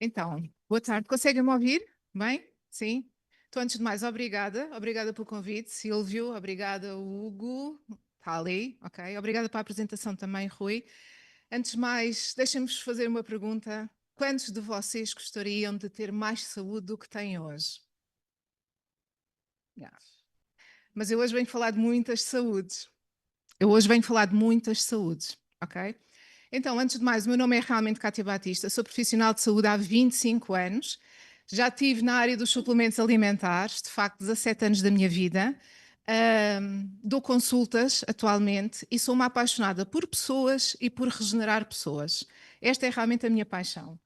Então, boa tarde. Conseguem-me ouvir? Bem? Sim? Então, antes de mais, obrigada. Obrigada pelo convite, Silvio. Obrigada, Hugo. Está ali, ok. Obrigada pela apresentação também, Rui. Antes de mais, deixem-me fazer uma pergunta. Quantos de vocês gostariam de ter mais saúde do que têm hoje? Yeah. Mas eu hoje venho falar de muitas saúdes. Ok? Então, antes de mais, o meu nome é realmente Cátia Batista, sou profissional de saúde há 25 anos, já estive na área dos suplementos alimentares, de facto, 17 anos da minha vida, dou consultas atualmente e sou uma apaixonada por pessoas e por regenerar pessoas. Esta é realmente a minha paixão.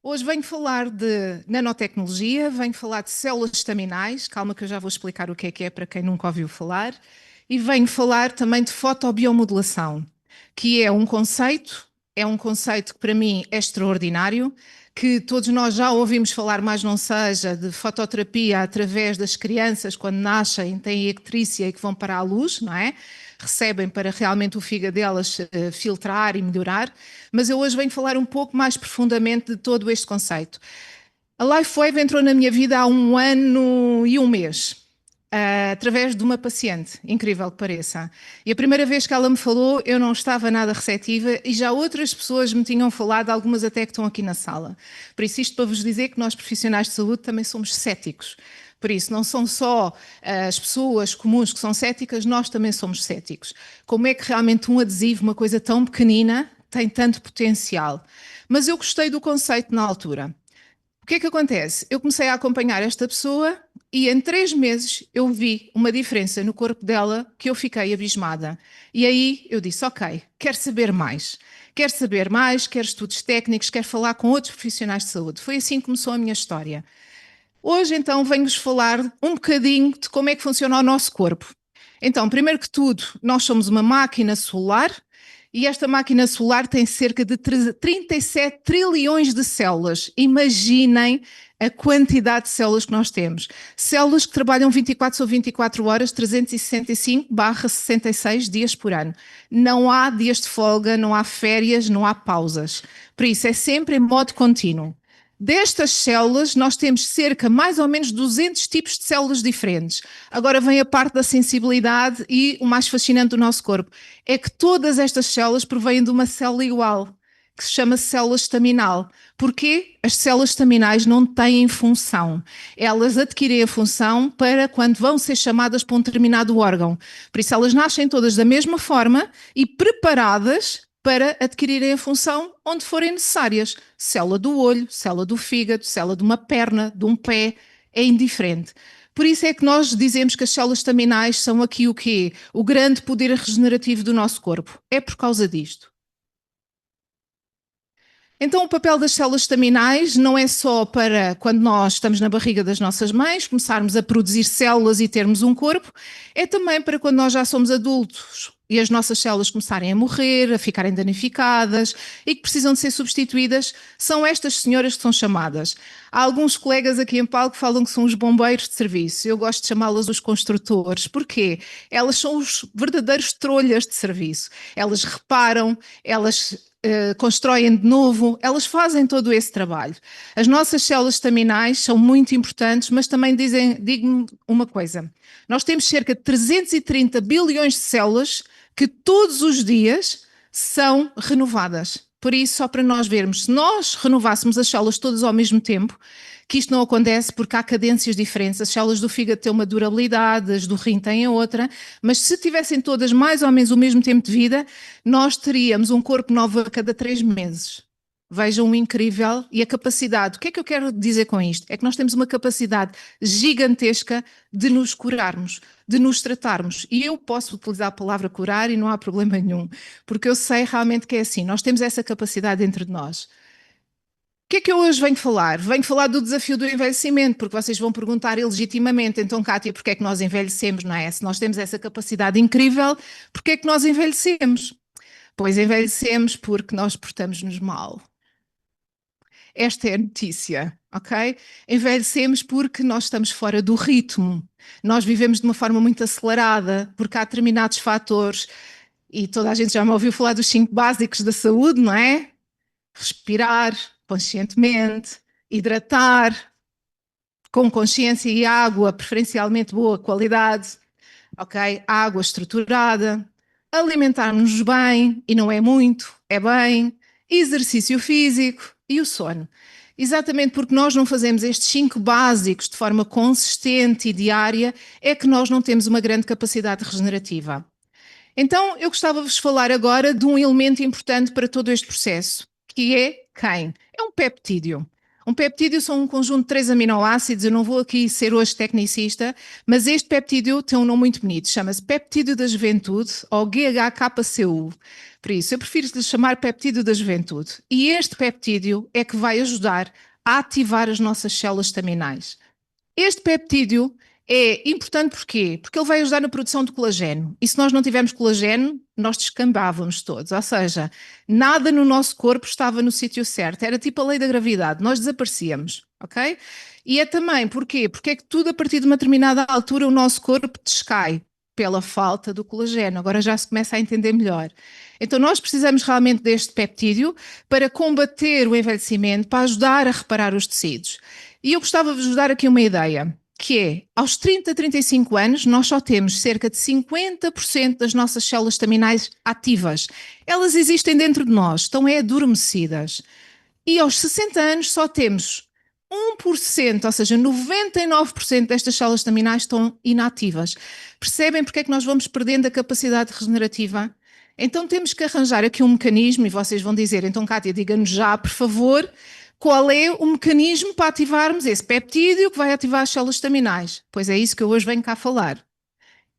Hoje venho falar de nanotecnologia, venho falar de células estaminais, calma que eu já vou explicar o que é para quem nunca ouviu falar, e venho falar também de fotobiomodulação, que é um conceito que para mim é extraordinário, que todos nós já ouvimos falar, mais não seja, de fototerapia através das crianças quando nascem, têm icterícia e que vão para a luz, não é? Recebem para realmente o fígado delas filtrar e melhorar, mas eu hoje venho falar um pouco mais profundamente de todo este conceito. A LifeWave entrou na minha vida há 1 ano e 1 mês, através de uma paciente, incrível que pareça. E a primeira vez que ela me falou, eu não estava nada receptiva e já outras pessoas me tinham falado, algumas até que estão aqui na sala. Por isso, isto para vos dizer que nós, profissionais de saúde, também somos céticos. Por isso, não são só as pessoas comuns que são céticas, nós também somos céticos. Como é que realmente um adesivo, uma coisa tão pequenina, tem tanto potencial? Mas eu gostei do conceito na altura. O que é que acontece? Eu comecei a acompanhar esta pessoa e em 3 meses eu vi uma diferença no corpo dela que eu fiquei abismada. E aí eu disse, ok, quero saber mais. Quero saber mais, quero estudos técnicos, quero falar com outros profissionais de saúde. Foi assim que começou a minha história. Hoje, então, venho-vos falar um bocadinho de como é que funciona o nosso corpo. Então, primeiro que tudo, nós somos uma máquina solar e esta máquina solar tem cerca de 37 trilhões de células. Imaginem a quantidade de células que nós temos. Células que trabalham 24 sobre 24 horas, 365/66 dias por ano. Não há dias de folga, não há férias, não há pausas. Por isso, é sempre em modo contínuo. Destas células, nós temos cerca, mais ou menos, 200 tipos de células diferentes. Agora vem a parte da sensibilidade e o mais fascinante do nosso corpo. É que todas estas células provêm de uma célula igual, que se chama célula estaminal. Porquê? As células estaminais não têm função. Elas adquirem a função para quando vão ser chamadas para um determinado órgão. Por isso, elas nascem todas da mesma forma e preparadas para adquirirem a função onde forem necessárias. Célula do olho, célula do fígado, célula de uma perna, de um pé, é indiferente. Por isso é que nós dizemos que as células estaminais são aqui o quê? O grande poder regenerativo do nosso corpo. É por causa disto. Então, o papel das células estaminais não é só para quando nós estamos na barriga das nossas mães, começarmos a produzir células e termos um corpo, é também para quando nós já somos adultos e as nossas células começarem a morrer, a ficarem danificadas e que precisam de ser substituídas, são estas senhoras que são chamadas. Há alguns colegas aqui em palco que falam que são os bombeiros de serviço. Eu gosto de chamá-las os construtores. Porquê? Elas são os verdadeiros trolhas de serviço. Elas reparam, elas constroem de novo, elas fazem todo esse trabalho. As nossas células estaminais são muito importantes, mas também digo-me uma coisa. Nós temos cerca de 330 bilhões de células que todos os dias são renovadas. Por isso, só para nós vermos, se nós renovássemos as células todas ao mesmo tempo, que isto não acontece porque há cadências diferentes. As células do fígado têm uma durabilidade, as do rim têm outra, mas se tivessem todas mais ou menos o mesmo tempo de vida, nós teríamos um corpo novo a cada 3 meses. Vejam o incrível e a capacidade. O que é que eu quero dizer com isto? É que nós temos uma capacidade gigantesca de nos curarmos, de nos tratarmos. E eu posso utilizar a palavra curar e não há problema nenhum, porque eu sei realmente que é assim. Nós temos essa capacidade dentro de nós. O que é que eu hoje venho falar? Venho falar do desafio do envelhecimento, porque vocês vão perguntar ilegitimamente, então, Cátia, porquê é que nós envelhecemos, não é? Se nós temos essa capacidade incrível, porquê é que nós envelhecemos? Pois envelhecemos porque nós portamos-nos mal. Esta é a notícia, ok? Envelhecemos porque nós estamos fora do ritmo. Nós vivemos de uma forma muito acelerada, porque há determinados fatores, e toda a gente já me ouviu falar dos 5 básicos da saúde, não é? Respirar conscientemente, hidratar, com consciência e água, preferencialmente boa qualidade, ok? Água estruturada, alimentar-nos bem, e não é muito, é bem, exercício físico e o sono. Exatamente porque nós não fazemos estes 5 básicos de forma consistente e diária, é que nós não temos uma grande capacidade regenerativa. Então, eu gostava de vos falar agora de um elemento importante para todo este processo, que é quem? É um peptídeo. Um peptídeo são um conjunto de 3 aminoácidos, eu não vou aqui ser hoje tecnicista, mas este peptídeo tem um nome muito bonito, chama-se peptídeo da juventude, ou GHKCU. Por isso, eu prefiro lhe chamar peptídeo da juventude. E este peptídeo é que vai ajudar a ativar as nossas células estaminais. Este peptídeo é importante porquê? Porque ele vai ajudar na produção de colagênio. E se nós não tivermos colagênio, nós descambávamos todos. Ou seja, nada no nosso corpo estava no sítio certo. Era tipo a lei da gravidade, nós desaparecíamos, ok? E é também porquê? Porque é que tudo a partir de uma determinada altura o nosso corpo descai pela falta do colagênio. Agora já se começa a entender melhor. Então nós precisamos realmente deste peptídeo para combater o envelhecimento, para ajudar a reparar os tecidos. E eu gostava de vos dar aqui uma ideia, que é, aos 30 a 35 anos, nós só temos cerca de 50% das nossas células estaminais ativas. Elas existem dentro de nós, estão adormecidas. E aos 60 anos só temos 1%, ou seja, 99% destas células estaminais estão inativas. Percebem porque é que nós vamos perdendo a capacidade regenerativa? Então temos que arranjar aqui um mecanismo, e vocês vão dizer, então Cátia, diga-nos já, por favor, qual é o mecanismo para ativarmos esse peptídeo que vai ativar as células estaminais? Pois é isso que eu hoje venho cá falar.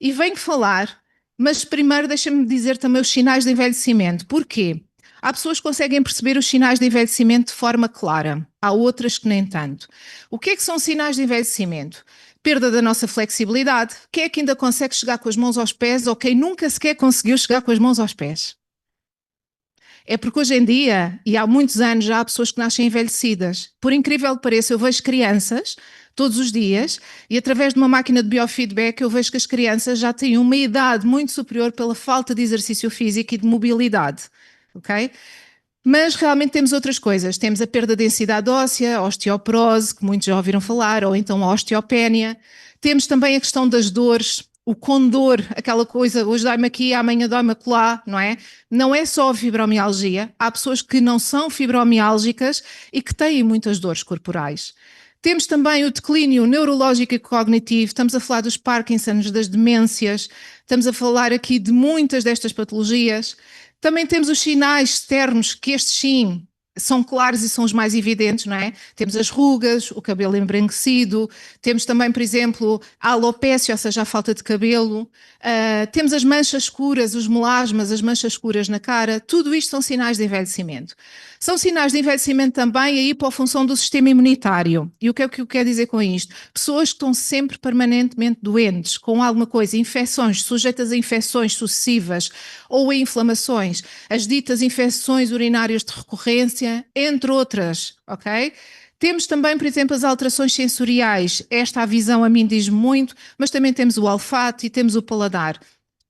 E venho falar, mas primeiro deixa-me dizer também os sinais de envelhecimento. Porquê? Há pessoas que conseguem perceber os sinais de envelhecimento de forma clara, há outras que nem tanto. O que é que são sinais de envelhecimento? Perda da nossa flexibilidade. Quem é que ainda consegue chegar com as mãos aos pés ou quem nunca sequer conseguiu chegar com as mãos aos pés? É porque hoje em dia, e há muitos anos, já há pessoas que nascem envelhecidas. Por incrível que pareça, eu vejo crianças todos os dias e através de uma máquina de biofeedback eu vejo que as crianças já têm uma idade muito superior pela falta de exercício físico e de mobilidade, ok? Mas realmente temos outras coisas. Temos a perda de densidade óssea, a osteoporose, que muitos já ouviram falar, ou então a osteopénia. Temos também a questão das dores, o condor, aquela coisa, hoje dói-me aqui, amanhã dói-me acolá, não é? Não é só a fibromialgia, há pessoas que não são fibromiálgicas e que têm muitas dores corporais. Temos também o declínio neurológico e cognitivo, estamos a falar dos Parkinsons, das demências, estamos a falar aqui de muitas destas patologias. Também temos os sinais externos, que estes sim são claros e são os mais evidentes, não é? Temos as rugas, o cabelo embranquecido, temos também, por exemplo, a alopécia, ou seja, a falta de cabelo, temos as manchas escuras, os melasmas, as manchas escuras na cara, tudo isto são sinais de envelhecimento. São sinais de envelhecimento também a hipofunção do sistema imunitário. E o que é que eu quero dizer com isto? Pessoas que estão sempre permanentemente doentes, com alguma coisa, infecções, sujeitas a infecções sucessivas ou a inflamações, as ditas infecções urinárias de recorrência, entre outras, ok? Temos também, por exemplo, as alterações sensoriais. Esta a visão a mim diz muito, mas também temos o olfato e temos o paladar.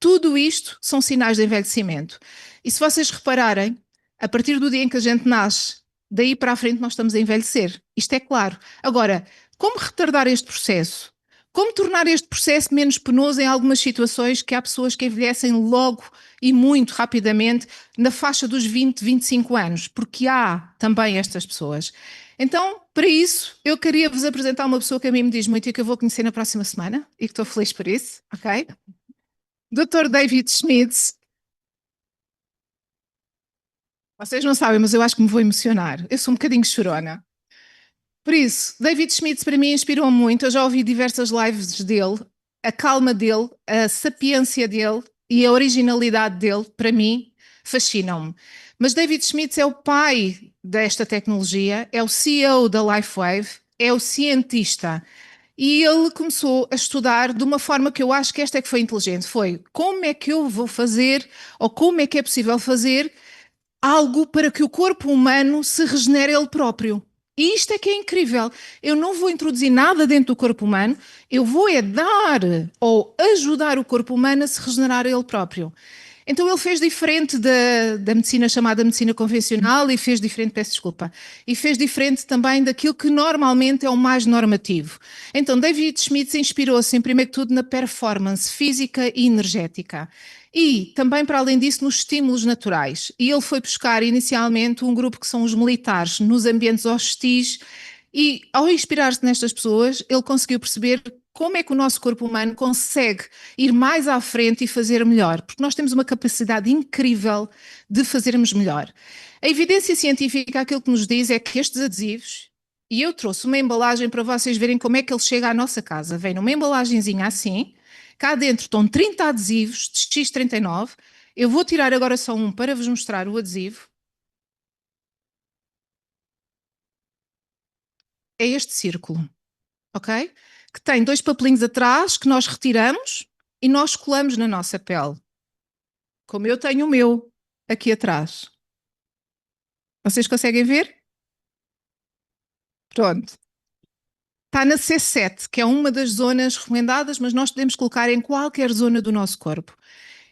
Tudo isto são sinais de envelhecimento. E se vocês repararem, a partir do dia em que a gente nasce, daí para a frente nós estamos a envelhecer. Isto é claro. Agora, como retardar este processo? Como tornar este processo menos penoso em algumas situações que há pessoas que envelhecem logo e muito rapidamente na faixa dos 20, 25 anos, porque há também estas pessoas. Então, para isso, eu queria vos apresentar uma pessoa que a mim me diz muito e que eu vou conhecer na próxima semana e que estou feliz por isso, ok? Dr. David Schmitz. Vocês não sabem, mas eu acho que me vou emocionar. Eu sou um bocadinho chorona. Por isso, David Schmitz para mim inspirou muito. Eu já ouvi diversas lives dele. A calma dele, a sapiência dele e a originalidade dele, para mim, fascinam-me. Mas David Schmitz é o pai desta tecnologia, é o CEO da LifeWave, é o cientista. E ele começou a estudar de uma forma que eu acho que esta é que foi inteligente. Foi como é que eu vou fazer, ou como é que é possível fazer algo para que o corpo humano se regenere ele próprio. E isto é que é incrível. Eu não vou introduzir nada dentro do corpo humano, eu vou dar ou ajudar o corpo humano a se regenerar ele próprio. Então ele fez diferente da medicina chamada medicina convencional e fez diferente, peço desculpa, e fez diferente também daquilo que normalmente é o mais normativo. Então David Schmid inspirou-se em primeiro que tudo na performance física e energética. E também, para além disso, nos estímulos naturais. E ele foi buscar inicialmente um grupo que são os militares nos ambientes hostis e ao inspirar-se nestas pessoas, ele conseguiu perceber como é que o nosso corpo humano consegue ir mais à frente e fazer melhor, porque nós temos uma capacidade incrível de fazermos melhor. A evidência científica, aquilo que nos diz é que estes adesivos, e eu trouxe uma embalagem para vocês verem como é que ele chega à nossa casa, vem numa embalagenzinha assim, cá dentro estão 30 adesivos de X39, eu vou tirar agora só um para vos mostrar o adesivo. É este círculo, ok? Que tem 2 papelinhos atrás que nós retiramos e nós colamos na nossa pele. Como eu tenho o meu aqui atrás. Vocês conseguem ver? Pronto. Está na C7, que é uma das zonas recomendadas, mas nós podemos colocar em qualquer zona do nosso corpo.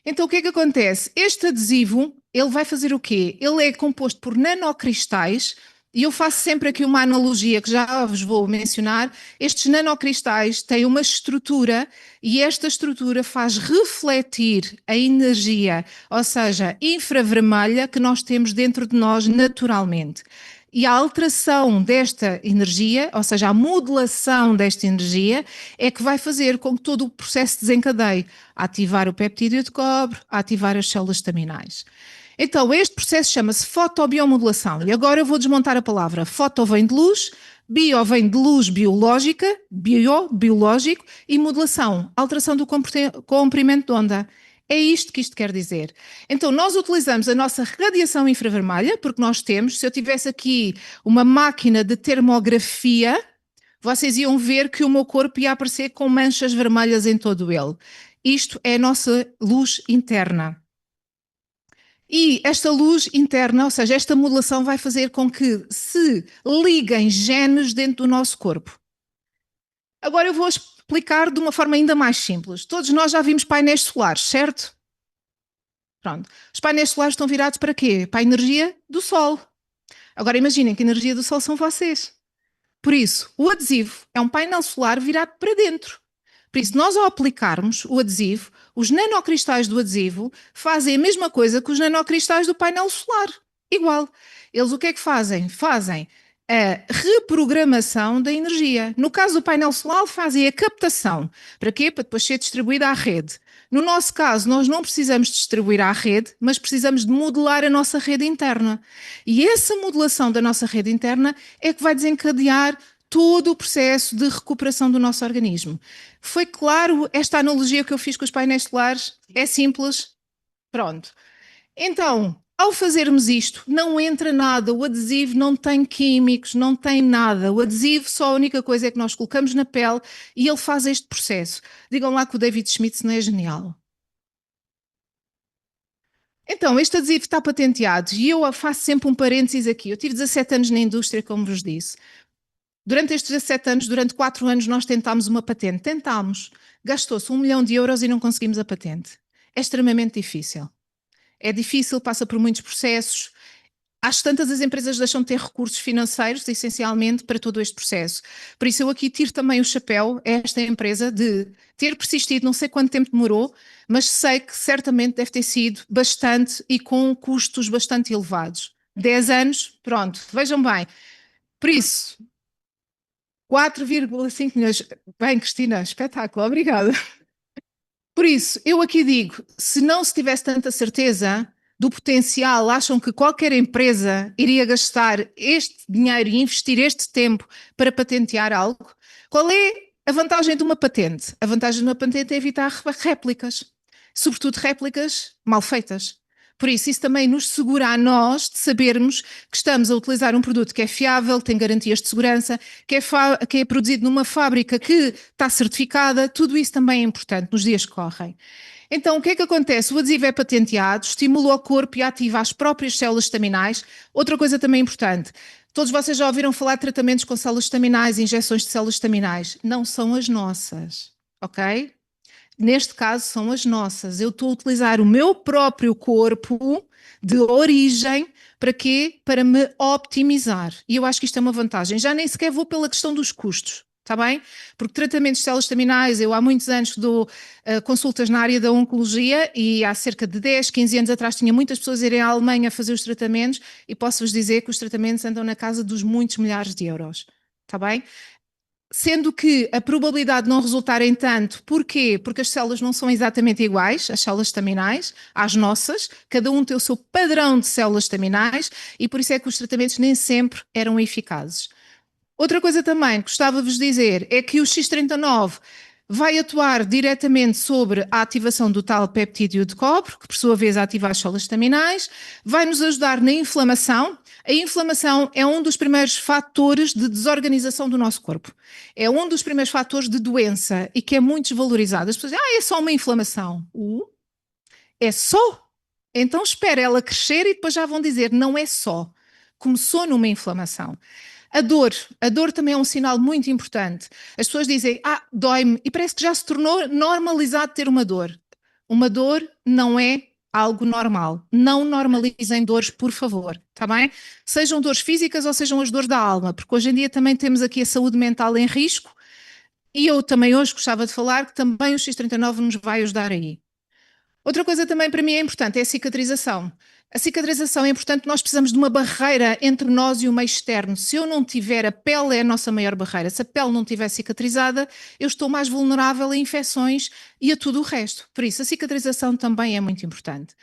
Então o que é que acontece? Este adesivo, ele vai fazer o quê? Ele é composto por nanocristais. E eu faço sempre aqui uma analogia que já vos vou mencionar. Estes nanocristais têm uma estrutura e esta estrutura faz refletir a energia, ou seja, infravermelha que nós temos dentro de nós naturalmente. E a alteração desta energia, ou seja, a modulação desta energia, é que vai fazer com que todo o processo desencadeie, a ativar o peptídeo de cobre, a ativar as células estaminais. Então, este processo chama-se fotobiomodulação. E agora eu vou desmontar a palavra. Foto vem de luz, bio vem de luz biológica, biológico, e modulação, alteração do comprimento de onda. É isto que isto quer dizer. Então, nós utilizamos a nossa radiação infravermelha, porque nós temos, se eu tivesse aqui uma máquina de termografia, vocês iam ver que o meu corpo ia aparecer com manchas vermelhas em todo ele. Isto é a nossa luz interna. E esta luz interna, ou seja, esta modulação vai fazer com que se liguem genes dentro do nosso corpo. Agora eu vou explicar de uma forma ainda mais simples. Todos nós já vimos painéis solares, certo? Pronto. Os painéis solares estão virados para quê? Para a energia do Sol. Agora imaginem que a energia do Sol são vocês. Por isso, o adesivo é um painel solar virado para dentro. Por isso, nós ao aplicarmos o adesivo, os nanocristais do adesivo fazem a mesma coisa que os nanocristais do painel solar. Igual. Eles o que é que fazem? Fazem a reprogramação da energia. No caso do painel solar, fazem a captação. Para quê? Para depois ser distribuída à rede. No nosso caso, nós não precisamos distribuir à rede, mas precisamos de modelar a nossa rede interna. E essa modelação da nossa rede interna é que vai desencadear todo o processo de recuperação do nosso organismo. Foi claro esta analogia que eu fiz com os painéis solares? É simples? Pronto. Então, ao fazermos isto, não entra nada, o adesivo não tem químicos, não tem nada. O adesivo, só a única coisa é que nós colocamos na pele e ele faz este processo. Digam lá que o David Schmid não é genial. Então, este adesivo está patenteado e eu faço sempre um parênteses aqui. Eu tive 17 anos na indústria, como vos disse. Durante estes 17 anos, durante 4 anos, nós tentámos uma patente. Tentámos. Gastou-se 1 milhão de euros e não conseguimos a patente. É extremamente difícil. É difícil, passa por muitos processos. Às tantas, as empresas deixam de ter recursos financeiros, essencialmente, para todo este processo. Por isso, eu aqui tiro também o chapéu a esta empresa de ter persistido, não sei quanto tempo demorou, mas sei que certamente deve ter sido bastante e com custos bastante elevados. 10 anos, pronto, vejam bem. Por isso, 4,5 milhões. Bem, Cristina, espetáculo, obrigada. Por isso, eu aqui digo, se não se tivesse tanta certeza do potencial, acham que qualquer empresa iria gastar este dinheiro e investir este tempo para patentear algo? Qual é a vantagem de uma patente? A vantagem de uma patente é evitar réplicas, sobretudo réplicas mal feitas. Por isso também nos segura a nós de sabermos que estamos a utilizar um produto que é fiável, tem garantias de segurança, que é produzido numa fábrica que está certificada. Tudo isso também é importante nos dias que correm. Então, o que é que acontece? O adesivo é patenteado, estimula o corpo e ativa as próprias células estaminais. Outra coisa também importante, todos vocês já ouviram falar de tratamentos com células estaminais, injeções de células estaminais. Não são as nossas, ok? Neste caso são as nossas. Eu estou a utilizar o meu próprio corpo de origem para quê? Para me optimizar. E eu acho que isto é uma vantagem. Já nem sequer vou pela questão dos custos. Está bem? Porque tratamentos de células estaminais, eu há muitos anos que dou consultas na área da oncologia e há cerca de 10, 15 anos atrás tinha muitas pessoas a irem à Alemanha fazer os tratamentos e posso-vos dizer que os tratamentos andam na casa dos muitos milhares de euros. Está bem? Sendo que a probabilidade de não resultar em tanto, porquê? Porque as células não são exatamente iguais, as células estaminais, às nossas, cada um tem o seu padrão de células estaminais e por isso é que os tratamentos nem sempre eram eficazes. Outra coisa também que gostava de vos dizer é que o X39 vai atuar diretamente sobre a ativação do tal peptídeo de cobre, que por sua vez ativa as células estaminais, vai nos ajudar na inflamação. A inflamação é um dos primeiros fatores de desorganização do nosso corpo. É um dos primeiros fatores de doença e que é muito desvalorizado. As pessoas dizem, é só uma inflamação. É só? Então espera ela crescer e depois já vão dizer, não é só. Começou numa inflamação. A dor também é um sinal muito importante. As pessoas dizem, dói-me, e parece que já se tornou normalizado ter uma dor. Uma dor não é algo normal. Não normalizem dores, por favor, está bem? Sejam dores físicas ou sejam as dores da alma, porque hoje em dia também temos aqui a saúde mental em risco, e eu também hoje gostava de falar que também o X39 nos vai ajudar aí. Outra coisa também para mim é importante é a cicatrização. A cicatrização é importante, nós precisamos de uma barreira entre nós e o meio externo. Se eu não tiver, a pele é a nossa maior barreira. Se a pele não estiver cicatrizada, eu estou mais vulnerável a infecções e a tudo o resto. Por isso, a cicatrização também é muito importante.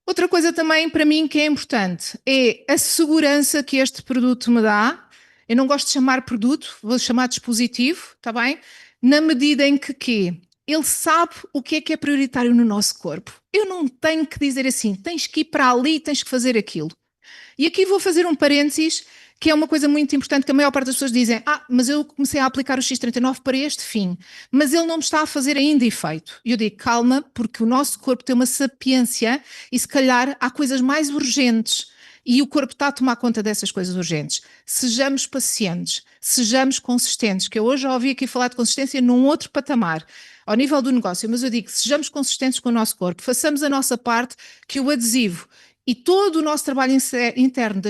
Outra coisa também para mim que é importante é a segurança que este produto me dá. Eu não gosto de chamar produto, vou chamar dispositivo, está bem? Na medida em que ele sabe o que é prioritário no nosso corpo. Eu não tenho que dizer assim, tens que ir para ali, tens que fazer aquilo. E aqui vou fazer um parênteses, que é uma coisa muito importante que a maior parte das pessoas dizem, mas eu comecei a aplicar o X39 para este fim, mas ele não me está a fazer ainda efeito. E eu digo, calma, porque o nosso corpo tem uma sapiência e se calhar há coisas mais urgentes e o corpo está a tomar conta dessas coisas urgentes. Sejamos pacientes, sejamos consistentes, que eu hoje já ouvi aqui falar de consistência num outro patamar, ao nível do negócio, mas eu digo, sejamos consistentes com o nosso corpo, façamos a nossa parte, que o adesivo e todo o nosso trabalho interno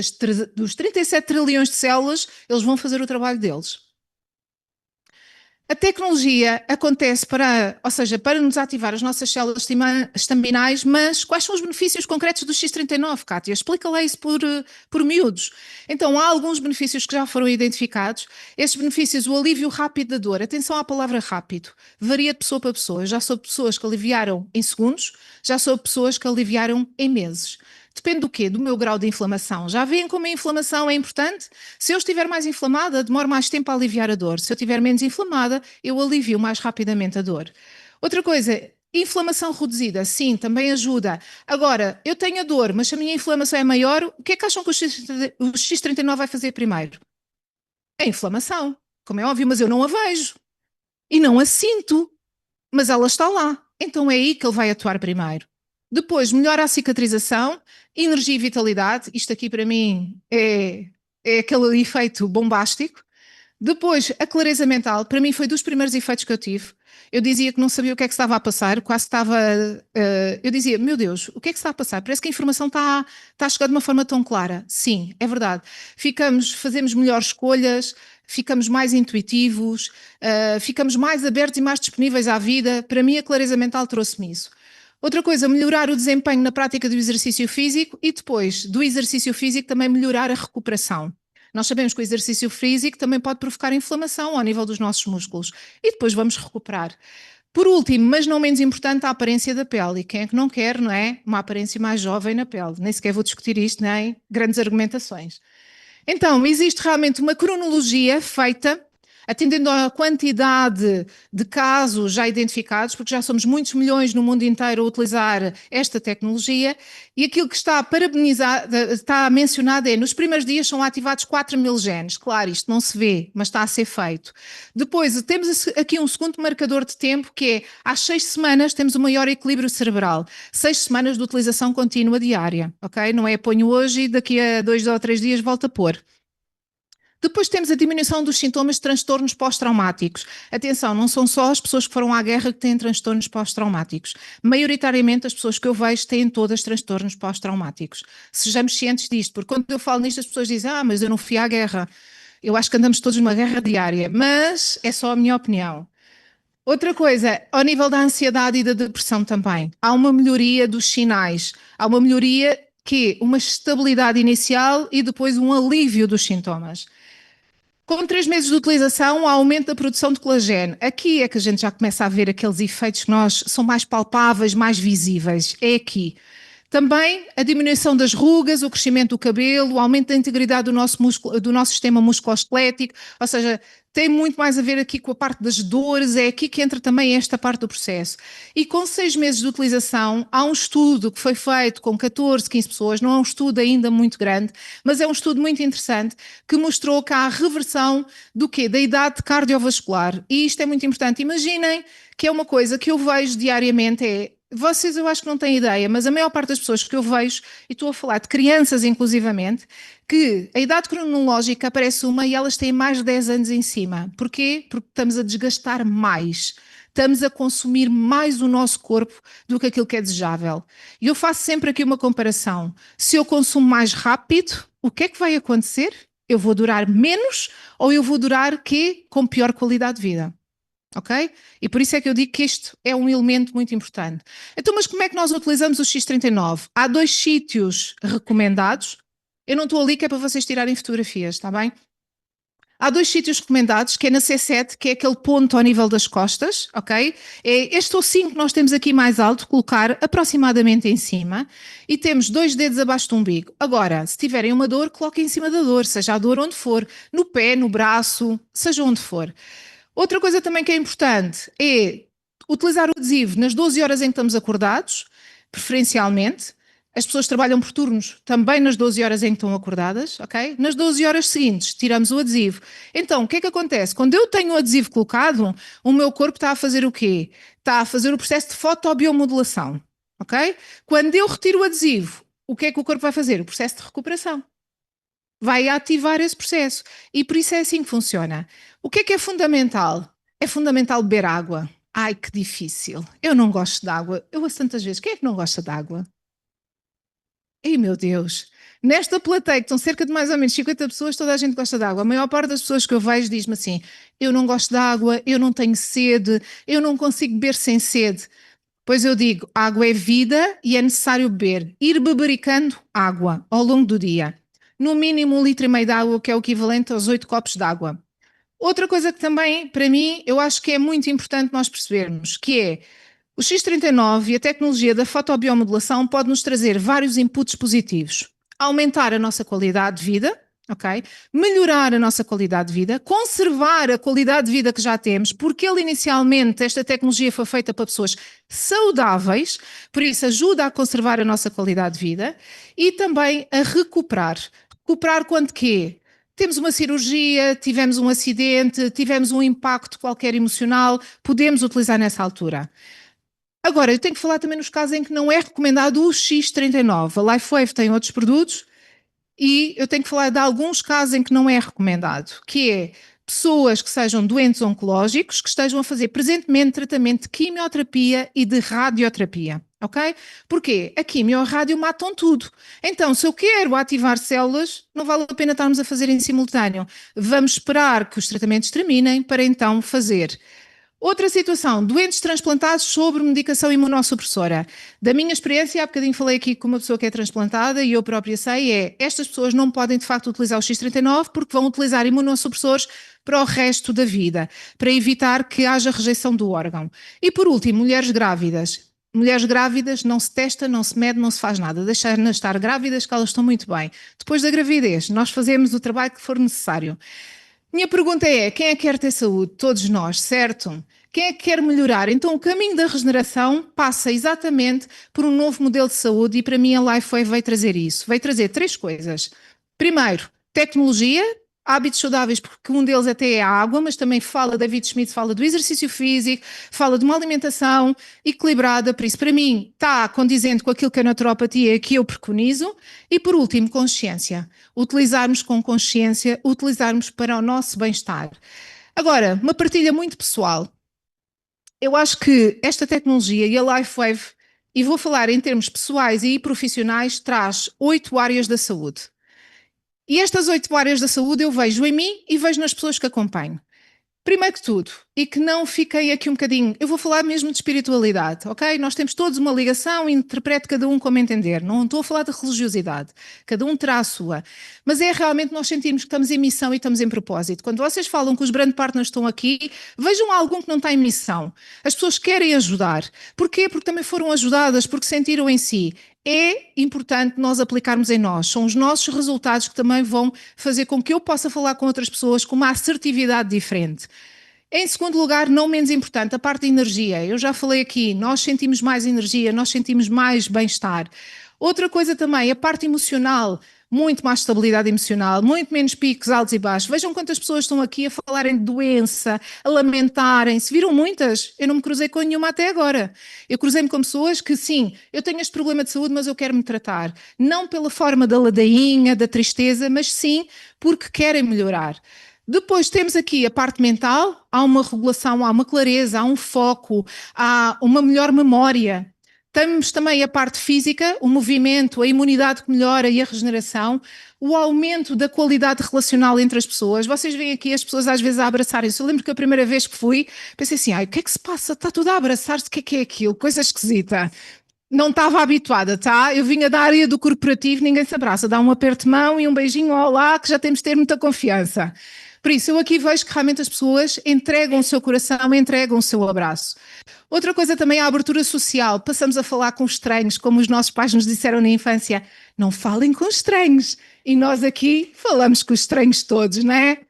dos 37 trilhões de células, eles vão fazer o trabalho deles. A tecnologia acontece ou seja, para nos ativar as nossas células estaminais, mas quais são os benefícios concretos do X39, Kátia? Explica lá isso por miúdos. Então, há alguns benefícios que já foram identificados. Estes benefícios, o alívio rápido da dor. Atenção à palavra rápido. Varia de pessoa para pessoa. Já sou pessoas que aliviaram em segundos, já sou pessoas que aliviaram em meses. Depende do quê? Do meu grau de inflamação. Já veem como a inflamação é importante? Se eu estiver mais inflamada, demoro mais tempo a aliviar a dor. Se eu estiver menos inflamada, eu alivio mais rapidamente a dor. Outra coisa, inflamação reduzida, sim, também ajuda. Agora, eu tenho a dor, mas se a minha inflamação é maior, o que é que acham que o X39 vai fazer primeiro? É a inflamação, como é óbvio, mas eu não a vejo. E não a sinto, mas ela está lá. Então é aí que ele vai atuar primeiro. Depois, melhora a cicatrização, energia e vitalidade. Isto aqui para mim é aquele efeito bombástico. Depois, a clareza mental. Para mim foi dos primeiros efeitos que eu tive. Eu dizia que não sabia o que é que estava a passar, quase estava... eu dizia, meu Deus, o que é que está a passar? Parece que a informação está a chegar de uma forma tão clara. Sim, é verdade. Fazemos melhores escolhas, ficamos mais intuitivos, ficamos mais abertos e mais disponíveis à vida. Para mim, a clareza mental trouxe-me isso. Outra coisa, melhorar o desempenho na prática do exercício físico e depois do exercício físico também melhorar a recuperação. Nós sabemos que o exercício físico também pode provocar inflamação ao nível dos nossos músculos e depois vamos recuperar. Por último, mas não menos importante, a aparência da pele. E quem é que não quer, não é? Uma aparência mais jovem na pele. Nem sequer vou discutir isto, nem grandes argumentações. Então, existe realmente uma cronologia feita atendendo à quantidade de casos já identificados, porque já somos muitos milhões no mundo inteiro a utilizar esta tecnologia, e aquilo que está mencionado é, nos primeiros dias são ativados 4.000 genes. Claro, isto não se vê, mas está a ser feito. Depois, temos aqui um segundo marcador de tempo, que é, às 6 semanas temos o maior equilíbrio cerebral. 6 semanas de utilização contínua diária, ok? Não é ponho hoje e daqui a 2 ou 3 dias volto a pôr. Depois temos a diminuição dos sintomas de transtornos pós-traumáticos. Atenção, não são só as pessoas que foram à guerra que têm transtornos pós-traumáticos. Maioritariamente as pessoas que eu vejo têm todas transtornos pós-traumáticos. Sejamos cientes disto, porque quando eu falo nisto as pessoas dizem, mas eu não fui à guerra. Eu acho que andamos todos numa guerra diária, mas é só a minha opinião. Outra coisa, ao nível da ansiedade e da depressão também, há uma melhoria dos sinais, há uma melhoria que é uma estabilidade inicial e depois um alívio dos sintomas. Com 3 meses de utilização, há aumento da produção de colagênio. Aqui é que a gente já começa a ver aqueles efeitos que são mais palpáveis, mais visíveis. É aqui. Também a diminuição das rugas, o crescimento do cabelo, o aumento da integridade do nosso sistema musculoesquelético, ou seja, tem muito mais a ver aqui com a parte das dores, é aqui que entra também esta parte do processo. E com 6 meses de utilização, há um estudo que foi feito com 14, 15 pessoas, não é um estudo ainda muito grande, mas é um estudo muito interessante, que mostrou que há a reversão do quê? Da idade cardiovascular. E isto é muito importante. Imaginem que é uma coisa que eu vejo diariamente, vocês eu acho que não têm ideia, mas a maior parte das pessoas que eu vejo, e estou a falar de crianças inclusivamente, que a idade cronológica aparece uma e elas têm mais de 10 anos em cima. Porquê? Porque estamos a desgastar mais. Estamos a consumir mais o nosso corpo do que aquilo que é desejável. E eu faço sempre aqui uma comparação. Se eu consumo mais rápido, o que é que vai acontecer? Eu vou durar menos ou eu vou durar com pior qualidade de vida? Ok? E por isso é que eu digo que isto é um elemento muito importante. Então, mas como é que nós utilizamos o X39? Há 2 sítios recomendados. Eu não estou ali que é para vocês tirarem fotografias, está bem? Há 2 sítios recomendados, que é na C7, que é aquele ponto ao nível das costas, ok? É este ossinho que nós temos aqui mais alto, colocar aproximadamente em cima, e temos 2 dedos abaixo do umbigo. Agora, se tiverem uma dor, coloquem em cima da dor, seja a dor onde for, no pé, no braço, seja onde for. Outra coisa também que é importante é utilizar o adesivo nas 12 horas em que estamos acordados, preferencialmente. As pessoas trabalham por turnos também nas 12 horas em que estão acordadas, ok? Nas 12 horas seguintes, tiramos o adesivo. Então, o que é que acontece? Quando eu tenho o adesivo colocado, o meu corpo está a fazer o quê? Está a fazer o processo de fotobiomodulação, ok? Quando eu retiro o adesivo, o que é que o corpo vai fazer? O processo de recuperação. Vai ativar esse processo. E por isso é assim que funciona. O que é fundamental? É fundamental beber água. Ai, que difícil. Eu não gosto de água. Eu ouço tantas vezes. Quem é que não gosta de água? Ai, meu Deus. Nesta plateia, que estão cerca de mais ou menos 50 pessoas, toda a gente gosta de água. A maior parte das pessoas que eu vejo diz-me assim, eu não gosto de água, eu não tenho sede, eu não consigo beber sem sede. Pois eu digo, água é vida e é necessário beber. Ir bebericando água ao longo do dia. No mínimo 1,5 litro de água, que é o equivalente aos 8 copos de água. Outra coisa que também, para mim, eu acho que é muito importante nós percebermos, que é o X39 e a tecnologia da fotobiomodulação pode nos trazer vários inputs positivos. Aumentar a nossa qualidade de vida, ok? Melhorar a nossa qualidade de vida, conservar a qualidade de vida que já temos, porque inicialmente esta tecnologia foi feita para pessoas saudáveis, por isso ajuda a conservar a nossa qualidade de vida e também a recuperar. Recuperar quando quê? Temos uma cirurgia, tivemos um acidente, tivemos um impacto qualquer emocional, podemos utilizar nessa altura. Agora, eu tenho que falar também nos casos em que não é recomendado o X39. A LifeWave tem outros produtos e eu tenho que falar de alguns casos em que não é recomendado, que é pessoas que sejam doentes oncológicos, que estejam a fazer presentemente tratamento de quimioterapia e de radioterapia. Ok? Porquê? A quimio e a rádio matam tudo. Então, se eu quero ativar células, não vale a pena estarmos a fazer em simultâneo. Vamos esperar que os tratamentos terminem para então fazer. Outra situação, doentes transplantados sobre medicação imunossupressora. Da minha experiência, há bocadinho falei aqui com uma pessoa que é transplantada e eu própria sei, estas pessoas não podem de facto utilizar o X39 porque vão utilizar imunossupressores para o resto da vida, para evitar que haja rejeição do órgão. E por último, mulheres grávidas. Mulheres grávidas não se testa, não se mede, não se faz nada. Deixar-nas estar grávidas que elas estão muito bem. Depois da gravidez, nós fazemos o trabalho que for necessário. Minha pergunta é, quem é que quer ter saúde? Todos nós, certo? Quem é que quer melhorar? Então o caminho da regeneração passa exatamente por um novo modelo de saúde e para mim a LifeWave veio trazer isso. Veio trazer 3 coisas. Primeiro, tecnologia, hábitos saudáveis, porque um deles até é a água, mas também David Schmidt fala do exercício físico, fala de uma alimentação equilibrada, por isso para mim está condizente com aquilo que a naturopatia que eu preconizo. E por último, consciência. Utilizarmos com consciência, utilizarmos para o nosso bem-estar. Agora, uma partilha muito pessoal. Eu acho que esta tecnologia e a LifeWave, e vou falar em termos pessoais e profissionais, traz 8 áreas da saúde. E estas 8 áreas da saúde eu vejo em mim e vejo nas pessoas que acompanho. Primeiro que tudo, e que não fiquei aqui um bocadinho, eu vou falar mesmo de espiritualidade, ok? Nós temos todos uma ligação e interprete cada um como entender. Não estou a falar de religiosidade, cada um terá a sua. Mas é realmente nós sentirmos que estamos em missão e estamos em propósito. Quando vocês falam que os brand partners estão aqui, vejam algum que não está em missão. As pessoas querem ajudar. Porquê? Porque também foram ajudadas, porque sentiram em si. É importante nós aplicarmos em nós. São os nossos resultados que também vão fazer com que eu possa falar com outras pessoas com uma assertividade diferente. Em segundo lugar, não menos importante, a parte da energia. Eu já falei aqui, nós sentimos mais energia, nós sentimos mais bem-estar. Outra coisa também, a parte emocional, muito mais estabilidade emocional, muito menos picos altos e baixos. Vejam quantas pessoas estão aqui a falarem de doença, a lamentarem-se. Viram muitas? Eu não me cruzei com nenhuma até agora. Eu cruzei-me com pessoas que, sim, eu tenho este problema de saúde, mas eu quero me tratar. Não pela forma da ladainha, da tristeza, mas sim porque querem melhorar. Depois temos aqui a parte mental, há uma regulação, há uma clareza, há um foco, há uma melhor memória. Temos também a parte física, o movimento, a imunidade que melhora e a regeneração, o aumento da qualidade relacional entre as pessoas. Vocês veem aqui as pessoas às vezes a abraçarem-se. Eu lembro que a primeira vez que fui, pensei assim, ai, o que é que se passa? Está tudo a abraçar-se, o que é aquilo? Coisa esquisita. Não estava habituada, tá? Eu vinha da área do corporativo, ninguém se abraça, dá um aperto de mão e um beijinho, olá, que já temos de ter muita confiança. Por isso, eu aqui vejo que realmente as pessoas entregam o seu coração, entregam o seu abraço. Outra coisa também é a abertura social. Passamos a falar com estranhos, como os nossos pais nos disseram na infância, não falem com estranhos. E nós aqui falamos com os estranhos todos, não é?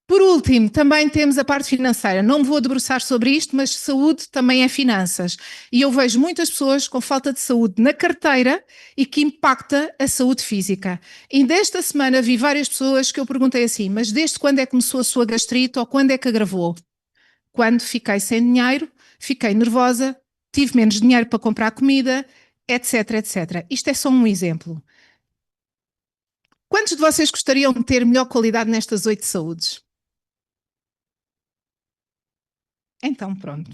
Por último, também temos a parte financeira. Não me vou debruçar sobre isto, mas saúde também é finanças. E eu vejo muitas pessoas com falta de saúde na carteira e que impacta a saúde física. E desta semana vi várias pessoas que eu perguntei assim, mas desde quando é que começou a sua gastrite ou quando é que agravou? Quando fiquei sem dinheiro, fiquei nervosa, tive menos dinheiro para comprar comida, etc, etc. Isto é só um exemplo. Quantos de vocês gostariam de ter melhor qualidade nestas 8 saúdes? Então, pronto.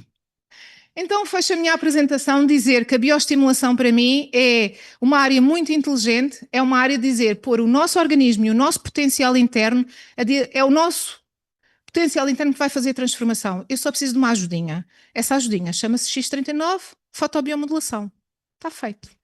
Então, fecho a minha apresentação dizer que a bioestimulação para mim é uma área muito inteligente, é uma área de dizer pôr o nosso organismo e o nosso potencial interno, é o nosso potencial interno que vai fazer a transformação. Eu só preciso de uma ajudinha. Essa ajudinha chama-se X39, fotobiomodulação. Está feito.